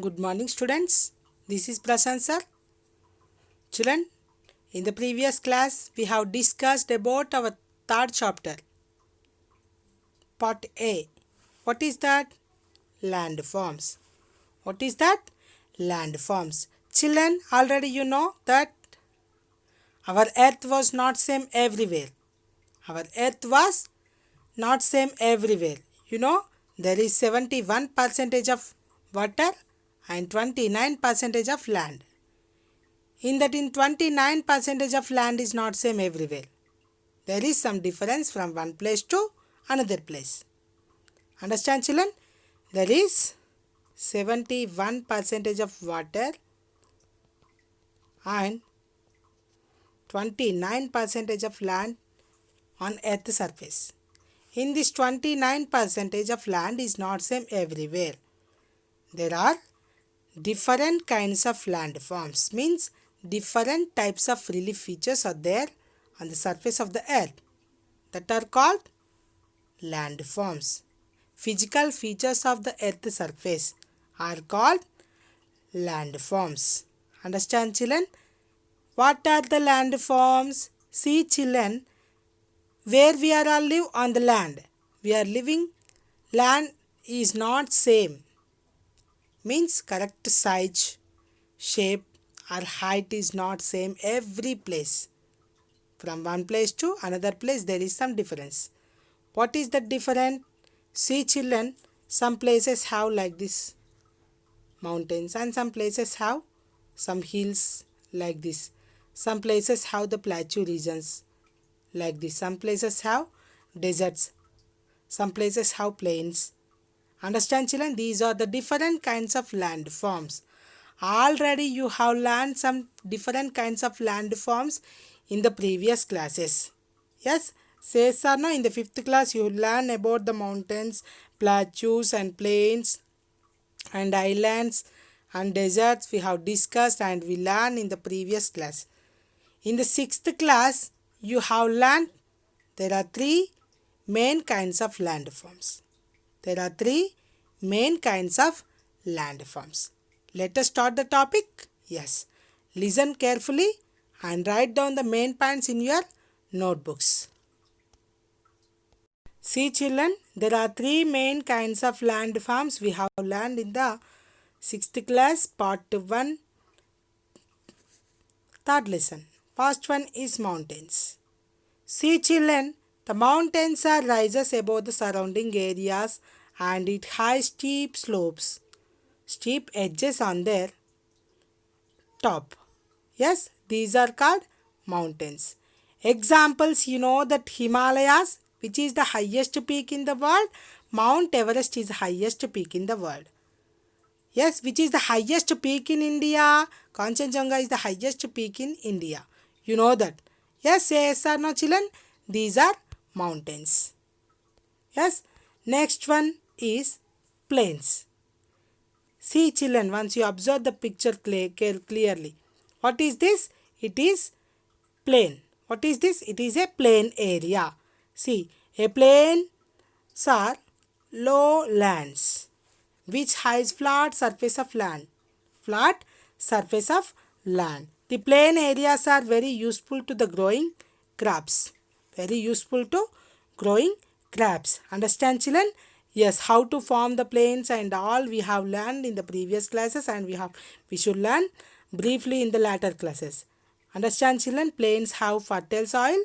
Good morning, students. This is Prashant sir. Children, in the previous class, we have discussed about our third chapter, part A. What is that? Landforms. What is that? Landforms. Children, already you know that our earth was not same everywhere. Our earth was not same everywhere. You know, there is 71 percentage of water and 29 percentage of land. In that, in 29 percentage of land is not same everywhere. There is some difference from one place to another place. Understand, children? There is 71 percentage of water and 29 percentage of land on earth surface. In this 29 percentage of land is not same everywhere. There are different kinds of landforms, means different types of relief features are there on the surface of the earth that are called landforms. Physical features of the earth surface are called landforms. Understand, children? What are the landforms? See, children, where we are all live on the land. We are living, land is not same. Means correct size, shape or height is not same every place. From one place to another place there is some difference. What is the difference? See, children, some places have like this mountains and some places have some hills like this. Some places have the plateau regions like this. Some places have deserts. Some places have plains. Understand, children? These are the different kinds of landforms. Already you have learned some different kinds of landforms in the previous classes. Yes? Says or no? In the 5th class you learn about the mountains, plateaus and plains and islands and deserts we have discussed and we learned in the previous class. In the 6th class you have learned there are 3 main kinds of landforms. There are 3 main kinds of landforms. Let us start the topic. Yes. Listen carefully and write down the main points in your notebooks. See, children, there are 3 main kinds of landforms we have learned in the 6th class, part 1, third lesson. First one is mountains. See, children, the mountains are rises above the surrounding areas and it has steep slopes, steep edges on their top. Yes, these are called mountains. Examples, you know that Himalayas, which is the highest peak in the world, Mount Everest is the highest peak in the world. Yes, which is the highest peak in India? Kanchenjunga is the highest peak in India. You know that. Yes, yes or no, children? These are mountains. Yes. Next one is plains. See, children, once you observe the picture clearly. What is this? It is plain. What is this? It is a plain area. See, a plains are lowlands which has flat surface of land. Flat surface of land. The plain areas are very useful to the growing crops. Very useful to growing crops. Understand, children? Yes, how to form the plains and all we have learned in the previous classes and we should learn briefly in the later classes. Understand, children? Plains have fertile soil.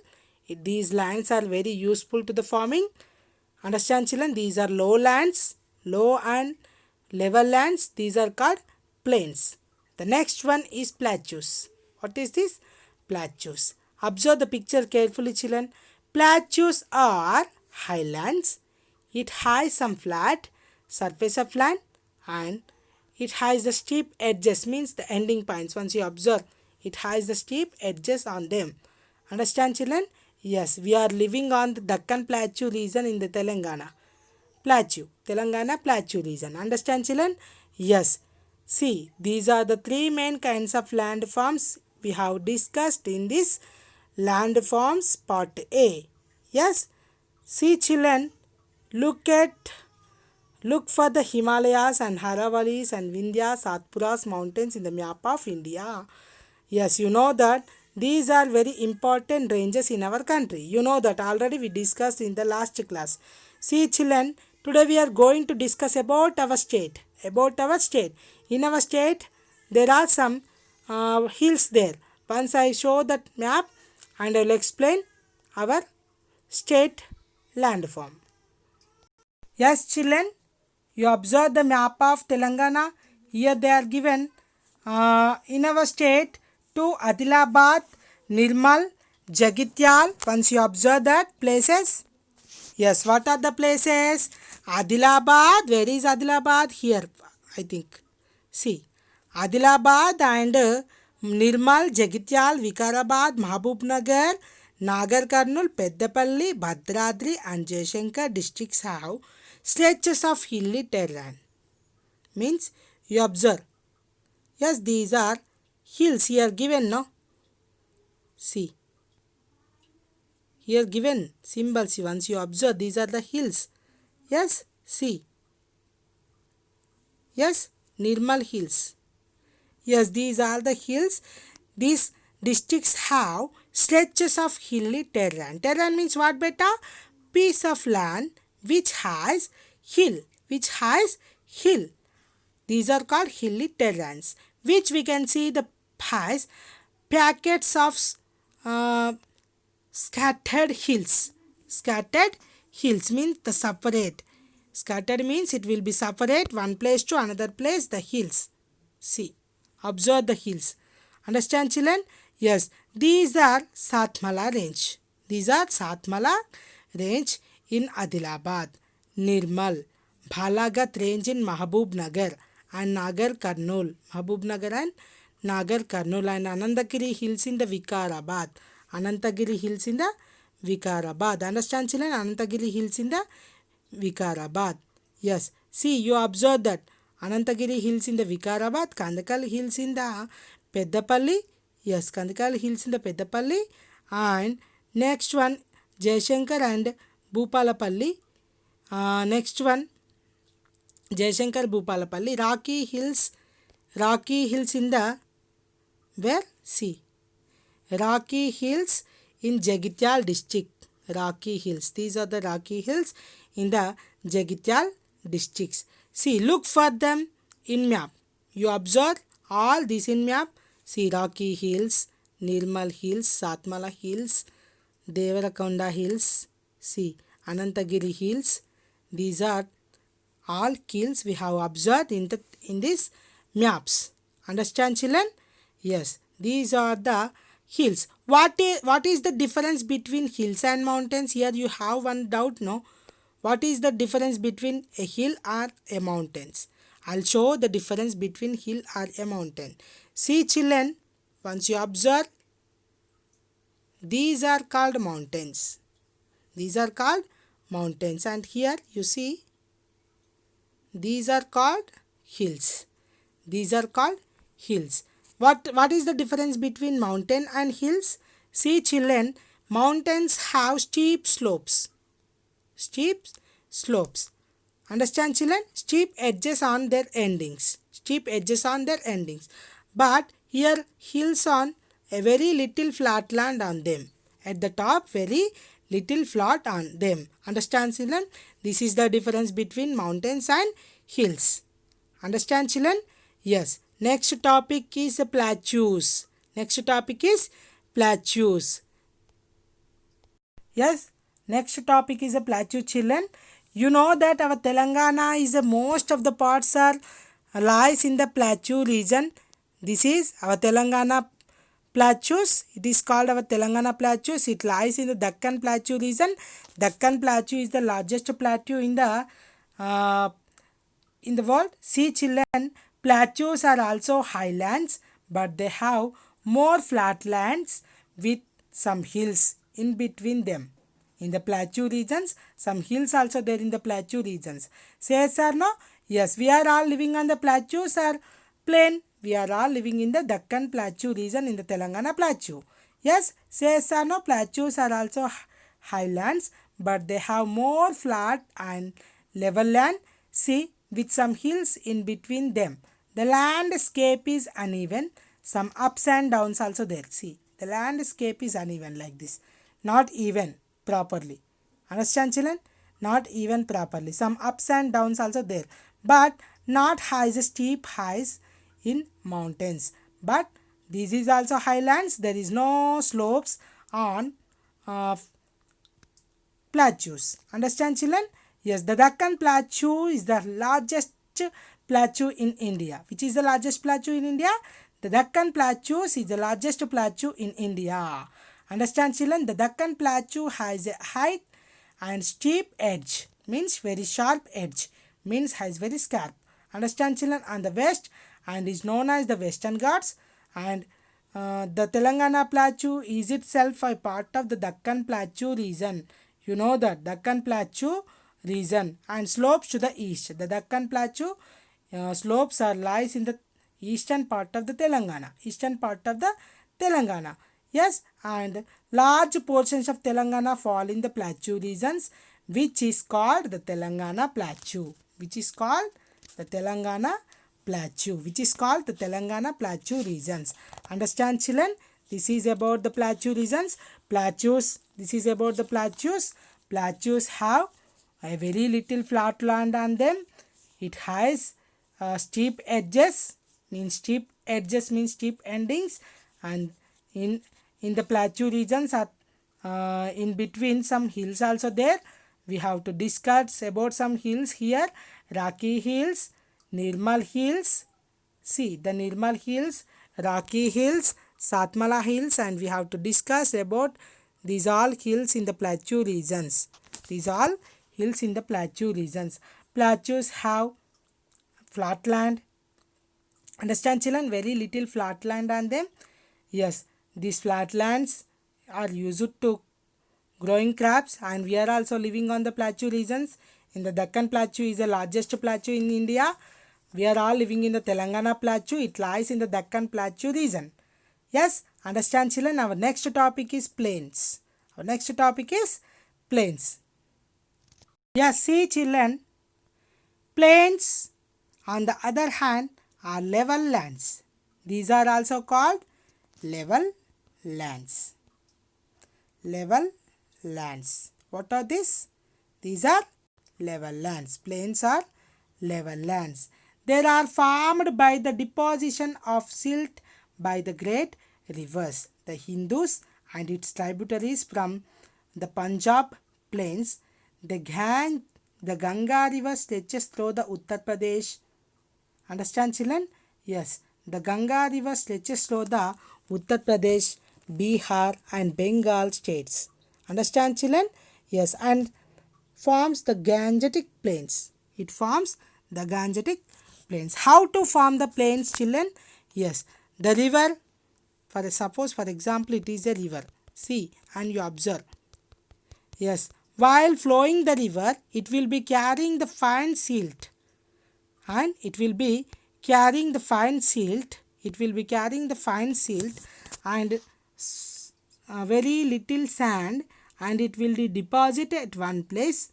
These lands are very useful to the farming. Understand, children? These are lowlands, low and level lands. These are called plains. The next one is plateaus. What is this? Plateaus. Observe the picture carefully, children. Plateaus are highlands. It has some flat surface of land and it has the steep edges, means the ending points. Once you observe, it has the steep edges on them. Understand, children? Yes, we are living on the Deccan Plateau region in the Telangana. Telangana Plateau region. Understand, children? Yes. See, these are the 3 main kinds of landforms we have discussed in this landforms part A. Yes. See, children, look at Look for the Himalayas and Haravalis and Vindhya Satpuras mountains in the map of India. Yes, you know that these are very important ranges in our country. You know that already we discussed in the last class. See children, today we are going to discuss about our state. About our state. In our state, there are some hills there. Once I show that map and I will explain our state landform. Yes, children, you observe the map of Telangana. Here they are given in our state to Adilabad, Nirmal, Jagityal. Once you observe that places. Yes, what are the places? Adilabad. Where is Adilabad? Here, I think. See, Adilabad and Nirmal, Jagityal, Vikarabad, Mahabubnagar, Nagar Karnool, Peddapalli, Bhadradri and Jaishankar districts have stretches of hilly terrain. Means you observe. Yes, these are hills here given, no? See. Here given symbols, once you observe, these are the hills. Yes, see. Yes, Nirmal hills. Yes, these are the hills. These districts have stretches of hilly terrain. Terrain means what, beta? Piece of land which has hill. Which has hill. These are called hilly terrains, which we can see the has packets of scattered hills. Scattered hills means the separate. Scattered means it will be separate one place to another place, the hills. See, observe the hills. Understand children? Yes, these are Satmala range. These are Satmala range in Adilabad, Nirmal, Balagat range in Mahabubnagar and Nagar Karnool. Mahabubnagar and Nagar Karnool and Anandagiri hills in the Vikarabad. Anantagiri hills in the Vikarabad. Understand children? Anantagiri hills in the Vikarabad. Yes. See, you observe that Anantagiri hills in the Vikarabad, Kandakal hills in the Peddapalli. Yes, Kandakal hills in the Peddapalli. And next one, Jaishankar and Bhupalapalli. Next one, Jaishankar Bhupalapalli. Rocky hills in the where? See. Rocky hills in Jagityal district. Rocky hills. These are the Rocky hills in the Jagityal districts. See, look for them in map. You observe all these in map. See, Rocky hills, Nirmal hills, Satmala hills, Devarakonda hills. See, Anantagiri hills. These are all hills we have observed in these maps. Understand children? Yes, these are the hills. What is the difference between hills and mountains? Here you have one doubt, no? What is the difference between a hill or a mountains? I'll show the difference between hill or a mountain. See children, once you observe, these are called mountains. These are called mountains, and here you see these are called hills. These are called hills. What is the difference between mountain and hills? See children, mountains have steep slopes. Steep slopes. Understand children? Steep edges on their endings. Steep edges on their endings. But here hills on a very little flat land on them. At the top, very little flat on them. Understand children? This is the difference between mountains and hills. Understand children? Yes. Next topic is plateaus. Next topic is plateaus. Yes. Next topic is a plateau children. You know that our Telangana is most of the parts are lies in the plateau region. This is our Telangana plateaus. It is called our Telangana plateaus. It lies in the Deccan Plateau region. Deccan Plateau is the largest plateau in the world. See children, plateaus are also highlands, but they have more flatlands with some hills in between them. In the plateau regions, some hills also there in the plateau regions. Say yes or no? Yes, we are all living on the plateaus or plain. We are all living in the Deccan Plateau region in the Telangana Plateau. Yes, say yes or no? Plateaus are also highlands, but they have more flat and level land See, with some hills in between them. The landscape is uneven, some ups and downs also there. See, the landscape is uneven like this, not even properly. Understand, children? Not even properly. Some ups and downs also there, but not high, steep highs in mountains. But this is also highlands. There is no slopes on uh, plateaus. Understand, children? Yes, the Deccan Plateau is the largest plateau in India. Which is the largest plateau in India? The Deccan Plateau is the largest plateau in India. Understand, children? The Deccan Plateau has a height and steep edge, means very sharp edge, means has very sharp. Understand, children? On the west, and is known as the Western Ghats, and the Telangana Plateau is itself a part of the Deccan Plateau region. You know that Deccan Plateau region, and slopes to the east. The Deccan Plateau slopes are lies in the eastern part of the Telangana. Eastern part of the Telangana. Yes, and large portions of Telangana fall in the plateau regions, which is called the Telangana Plateau. Which is called the Telangana Plateau. Which is called the Telangana Plateau regions. Understand, children? This is about the plateau regions. Plateaus. This is about the plateaus. Plateaus have a very little flat land on them. It has steep edges. Means steep edges means steep endings, and in the plateau regions are in between some hills also there. We have to discuss about some hills here. Rocky Hills, Nirmal Hills. See the Nirmal Hills, Rocky Hills, Satmala Hills, and we have to discuss about these all hills in the plateau regions. These all hills in the plateau regions. Plateaus have flat land. Understand, children? Very little flat land on them. Yes, these flatlands are used to growing crops, and we are also living on the plateau regions. In the Deccan Plateau is the largest plateau in India. We are all living in the Telangana Plateau. It lies in the Deccan Plateau region. Yes, understand, children? Our next topic is plains. Our next topic is plains. Yes, see, children, plains on the other hand are level lands. These are also called level lands. Level lands. What are these? These are level lands. Plains are level lands. They are formed by the deposition of silt by the great rivers, the Hindus and its tributaries from the Punjab plains. The Ganga river stretches through the Uttar Pradesh. Understand, children? Yes, the Ganga river stretches through the Uttar Pradesh, Bihar and Bengal states. Understand, children? Yes, and forms the Gangetic plains. It forms the Gangetic plains. How to form the plains, children? Yes, the river, suppose for example it is a river. See, and you observe. Yes, while flowing the river, it will be carrying the fine silt. And it will be carrying the fine silt. It will be carrying the fine silt and very little sand, and it will be deposited at one place.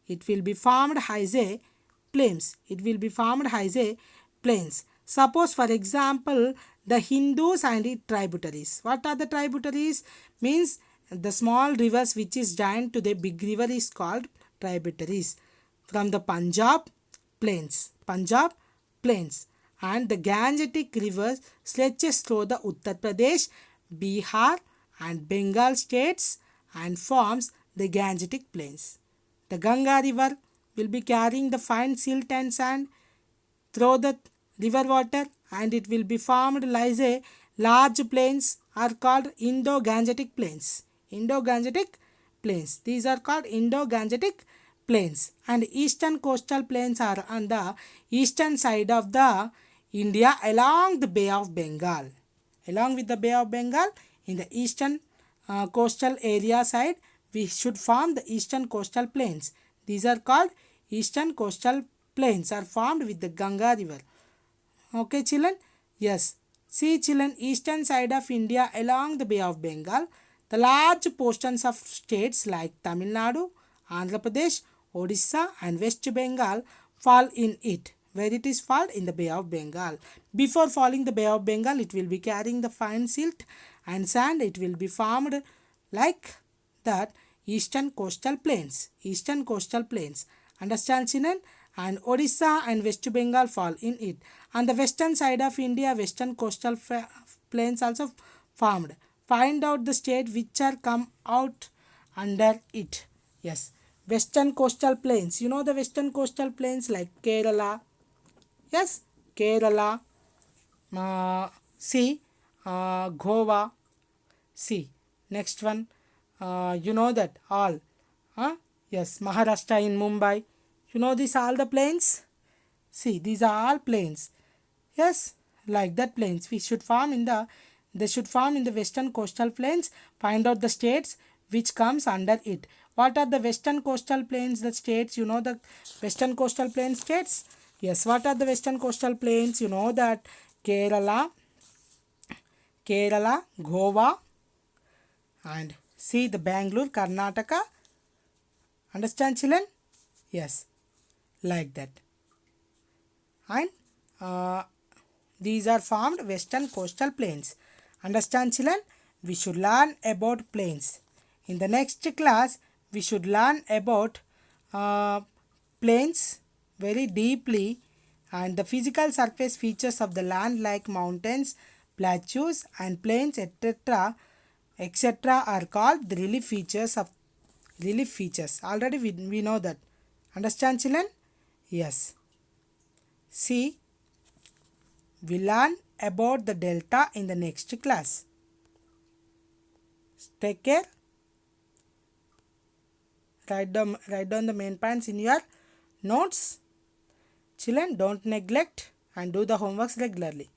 It will be formed as a plains. It will be formed as a plains. Suppose for example the Hindus and its tributaries. What are the tributaries? Means the small rivers which is joined to the big river is called tributaries. From the Punjab plains. Punjab plains. And the Gangetic river stretches through the Uttar Pradesh, Bihar and Bengal states and forms the Gangetic plains. The Ganga river will be carrying the fine silt and sand through the river water, and it will be formed like a large plains are called Indo-Gangetic plains. Indo-Gangetic plains. These are called Indo-Gangetic plains. And eastern coastal plains are on the eastern side of the India along the Bay of Bengal. Along with the Bay of Bengal, in the eastern coastal area side, we should form the eastern coastal plains. These are called eastern coastal plains are formed with the Ganga river. Okay, children? Yes. See, children, eastern side of India along the Bay of Bengal, the large portions of states like Tamil Nadu, Andhra Pradesh, Odisha and West Bengal fall in it. Where it is fall? In the Bay of Bengal. Before falling the Bay of Bengal, it will be carrying the fine silt and sand. It will be formed like that eastern coastal plains. Eastern coastal plains. Understand, children? And Odisha and West Bengal fall in it. On the western side of India, western coastal plains also formed. Find out the state which are come out under it. Yes, western coastal plains. You know the western coastal plains like Kerala. Yes, Kerala. See, Goa. See, next one. You know that all. Huh? Yes, Maharashtra in Mumbai. You know these all the plains. See, these are all plains. Yes, like that plains. They should form in the western coastal plains. Find out the states which comes under it. What are the western coastal plains? The states, you know the western coastal plain states. Yes, what are the western coastal plains? You know that Kerala, Goa, and see the Bangalore, Karnataka. Understand, children? Yes, like that. And these are formed western coastal plains. Understand, children? We should learn about plains. In the next class, we should learn about plains very deeply and the physical surface features of the land like mountains, plateaus and plains etc. are called the relief features. Already we know that. Understand, children? Yes. See, we learn about the delta in the next class. Take care. Write down the main points in your notes. Children, don't neglect and do the homeworks regularly.